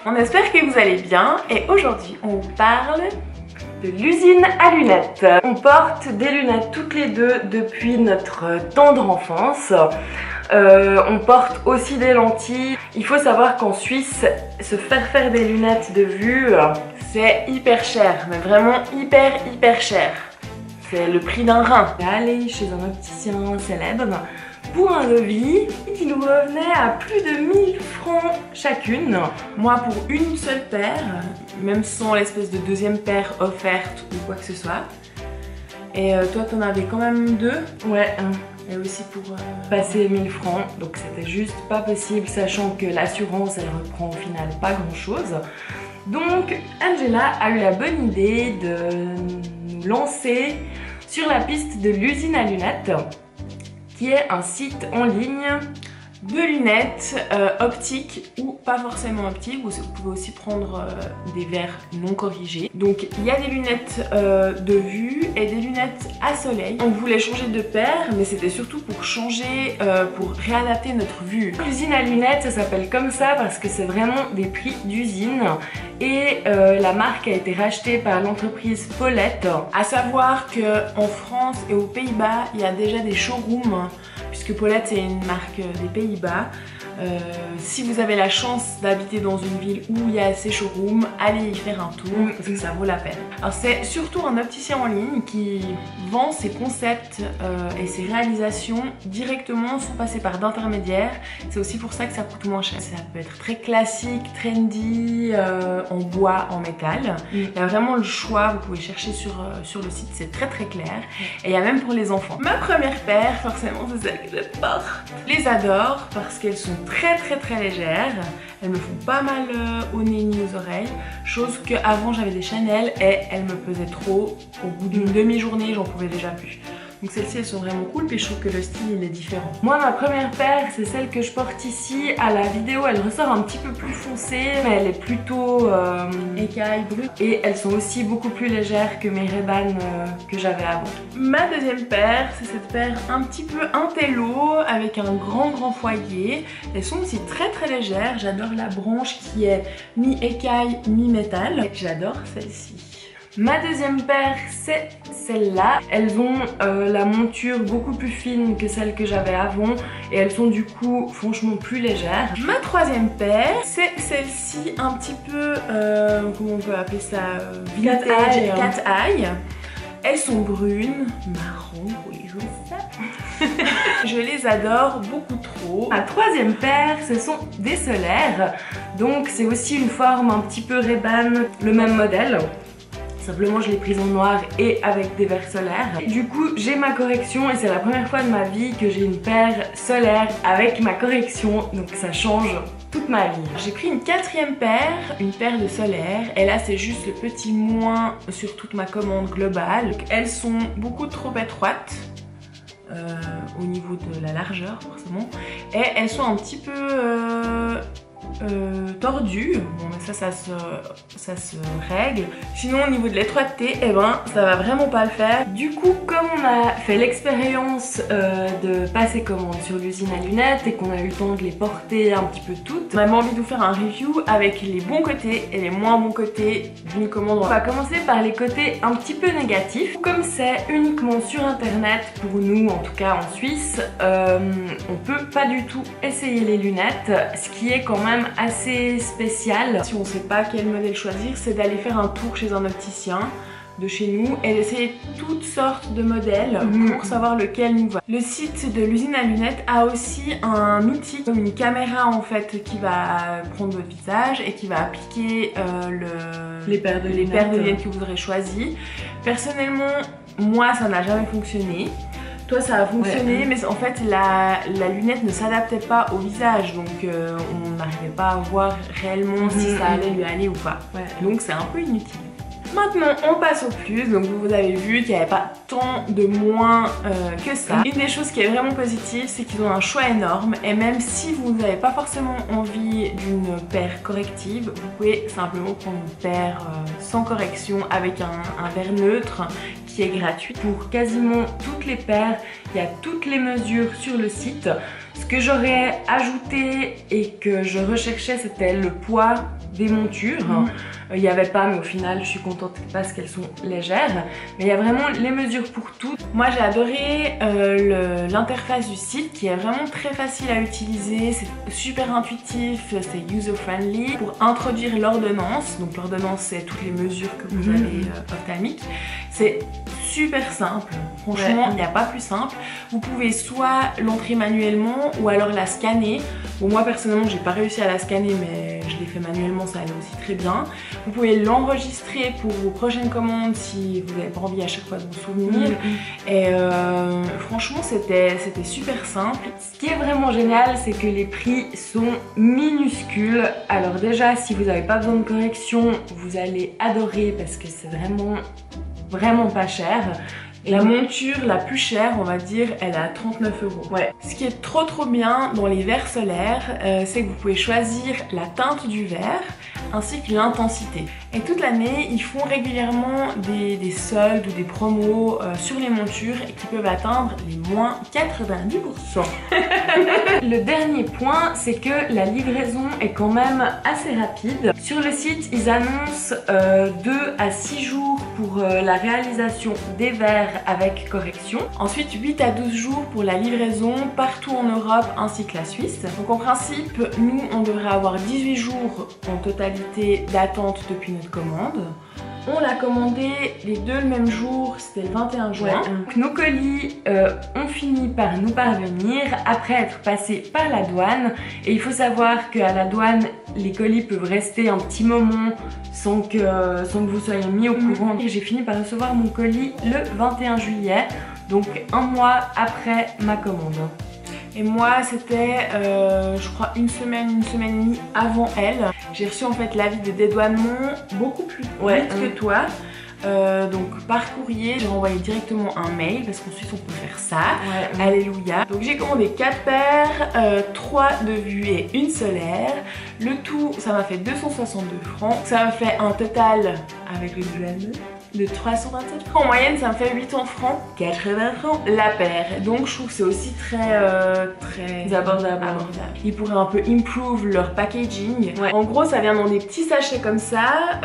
On espère que vous allez bien et aujourd'hui on vous parle de l'usine à lunettes. On porte des lunettes toutes les deux depuis notre tendre enfance. On porte aussi des lentilles. Il faut savoir qu'en Suisse, se faire des lunettes de vue, c'est hyper cher, mais vraiment hyper cher. C'est le prix d'un rein. Aller chez un opticien célèbre pour un devis qui nous revenait à plus de 1000 francs chacune. Moi pour une seule paire, même sans l'espèce de deuxième paire offerte ou quoi que ce soit. Et toi t'en avais quand même deux? Ouais, et aussi pour passer 1000 francs, donc c'était juste pas possible, sachant que l'assurance elle reprend au final pas grand chose. Donc Angela a eu la bonne idée de nous lancer sur la piste de l'usine à lunettes, qui est un site en ligne de lunettes optiques ou pas forcément optiques. Vous pouvez aussi prendre des verres non corrigés. Donc il y a des lunettes de vue et des lunettes à soleil. On voulait changer de paire, mais c'était surtout pour changer, pour réadapter notre vue. L'usine à lunettes, ça s'appelle comme ça parce que c'est vraiment des prix d'usine. Et la marque a été rachetée par l'entreprise Paulette. À savoir qu'en France et aux Pays-Bas, il y a déjà des showrooms, puisque Paulette c'est une marque des Pays-Bas. Si vous avez la chance d'habiter dans une ville où il y a ces showrooms, allez y faire un tour parce que ça vaut la peine. Alors c'est surtout un opticien en ligne qui vend ses concepts et ses réalisations directement sans passer par d'intermédiaires. C'est aussi pour ça que ça coûte moins cher. Ça peut être très classique, trendy, en bois, en métal. Il y a vraiment le choix, vous pouvez chercher sur le site, c'est très clair. Et il y a même pour les enfants. Ma première paire, forcément c'est celle que je porte. Je les adore parce qu'elles sont très légères. Elles me font pas mal au nez ni aux oreilles, chose que avant j'avais des Chanel et elles me pesaient trop. Au bout d'une demi-journée j'en pouvais déjà plus. Donc celles-ci elles sont vraiment cool, puis je trouve que le style il est différent. Moi ma première paire c'est celle que je porte ici. À la vidéo elle ressort un petit peu plus foncée, mais elle est plutôt écaille brute. Et elles sont aussi beaucoup plus légères que mes Ray-Ban que j'avais avant. Ma deuxième paire c'est cette paire un petit peu intello avec un grand foyer. Elles sont aussi très légères. J'adore la branche qui est mi-écaille, mi-métal. J'adore celle-ci. Ma deuxième paire c'est celle-là. Elles ont la monture beaucoup plus fine que celle que j'avais avant et elles sont du coup franchement plus légères. Ma troisième paire c'est celle-ci un petit peu, comment on peut appeler ça, vintage, cat eye. Elles sont brunes, marron, oui je vois ça. Je les adore beaucoup trop. Ma troisième paire ce sont des solaires. Donc c'est aussi une forme un petit peu Ray-Ban, le même modèle. Simplement je l'ai prise en noir et avec des verres solaires. Du coup j'ai ma correction et c'est la première fois de ma vie que j'ai une paire solaire avec ma correction. Donc ça change toute ma vie. J'ai pris une quatrième paire, une paire de solaires. Et là c'est juste le petit moins sur toute ma commande globale. Donc, elles sont beaucoup trop étroites. Au niveau de la largeur forcément. Et elles sont un petit peu... tordu, bon mais ça se règle. Sinon au niveau de l'étroiteté, eh ben ça va vraiment pas le faire. Du coup comme on a fait l'expérience de passer commande sur l'usine à lunettes et qu'on a eu le temps de les porter un petit peu toutes, on avait envie de vous faire un review avec les bons côtés et les moins bons côtés d'une commande. On va commencer par les côtés un petit peu négatifs. Comme c'est uniquement sur internet, pour nous en tout cas en Suisse, on peut pas du tout essayer les lunettes, ce qui est quand même assez spécial. Si on sait pas quel modèle choisir, c'est d'aller faire un tour chez un opticien de chez nous et d'essayer toutes sortes de modèles pour savoir lequel nous va. Le site de l'usine à lunettes a aussi un outil comme une caméra en fait qui va prendre votre visage et qui va appliquer les paires de lunettes que vous aurez choisies. Personnellement, moi ça n'a jamais fonctionné. Toi ça a fonctionné, mais en fait la lunette ne s'adaptait pas au visage, donc on n'arrivait pas à voir réellement si ça allait lui aller ou pas. Donc c'est un peu inutile. Maintenant on passe au plus, donc vous avez vu qu'il n'y avait pas tant de moins que ça. Une des choses qui est vraiment positive, c'est qu'ils ont un choix énorme et même si vous n'avez pas forcément envie d'une paire corrective, vous pouvez simplement prendre une paire sans correction avec un verre neutre qui est gratuit. Pour quasiment toutes les paires, il y a toutes les mesures sur le site. Ce que j'aurais ajouté et que je recherchais, c'était le poids des montures. Il n'y avait pas, mais au final je suis contente parce qu'elles sont légères. Mais il y a vraiment les mesures pour tout. Moi j'ai adoré l'interface du site qui est vraiment très facile à utiliser. C'est super intuitif, c'est user friendly. Pour introduire l'ordonnance, donc l'ordonnance c'est toutes les mesures que vous avez ophtalmiques, c'est super simple. Franchement, il n'y a pas plus simple. Vous pouvez soit l'entrer manuellement ou alors la scanner. Bon, moi personnellement j'ai pas réussi à la scanner, mais je l'ai fait manuellement, ça allait aussi très bien. Vous pouvez l'enregistrer pour vos prochaines commandes si vous n'avez pas envie à chaque fois de vous souvenir. Et franchement c'était super simple. Ce qui est vraiment génial, c'est que les prix sont minuscules. Alors déjà, si vous n'avez pas besoin de correction, vous allez adorer parce que c'est vraiment pas cher. La monture la plus chère, on va dire, elle est à 39 €. Ouais. Ce qui est trop bien dans les verres solaires, c'est que vous pouvez choisir la teinte du verre ainsi que l'intensité. Et toute l'année, ils font régulièrement des soldes ou des promos sur les montures et qui peuvent atteindre les moins 90%. Le dernier point, c'est que la livraison est quand même assez rapide. Sur le site, ils annoncent 2 à 6 jours pour la réalisation des verres avec correction. Ensuite, 8 à 12 jours pour la livraison partout en Europe ainsi que la Suisse. Donc en principe, nous, on devrait avoir 18 jours en totalité d'attente depuis notre commande. On l'a commandé les deux le même jour, c'était le 21 juin. Donc nos colis ont fini par nous parvenir après être passés par la douane. Et il faut savoir qu'à la douane, les colis peuvent rester un petit moment sans que vous soyez mis au courant. J'ai fini par recevoir mon colis le 21 juillet, donc un mois après ma commande. Et moi c'était je crois une semaine et demie avant elle. J'ai reçu en fait l'avis de dédouanement beaucoup plus vite que toi. Donc par courrier, j'ai renvoyé directement un mail parce qu'ensuite on peut faire ça. Alléluia. Donc j'ai commandé 4 paires, 3 de vue et une solaire. Le tout, ça m'a fait 262 francs. Ça m'a fait un total avec le duel de 327 francs. En moyenne, ça me fait 800 francs, 80 francs la paire. Donc je trouve que c'est aussi très abordable. Ils pourraient un peu improve leur packaging. En gros, ça vient dans des petits sachets comme ça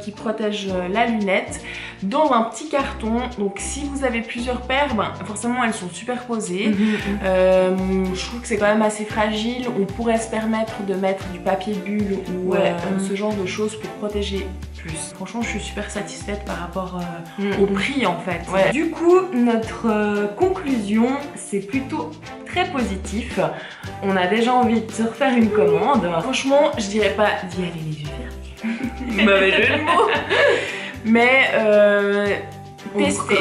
qui protègent la lunette dans un petit carton. Donc si vous avez plusieurs paires, forcément elles sont superposées. Je trouve que c'est quand même assez fragile. On pourrait se permettre de mettre du papier bulle ou ce genre de choses pour protéger plus. Franchement, je suis super satisfaite par rapport au prix en fait. Du coup, notre conclusion, c'est plutôt très positif. On a déjà envie de se refaire une commande. Franchement, je dirais pas d'y aller les yeux fermés. Mauvais jeu de mots. Mais tester.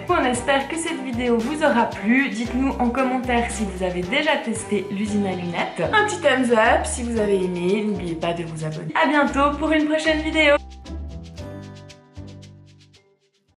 On espère que cette vidéo vous aura plu. Dites-nous en commentaire si vous avez déjà testé l'usine à lunettes. Un petit thumbs up si vous avez aimé. N'oubliez pas de vous abonner. À bientôt pour une prochaine vidéo.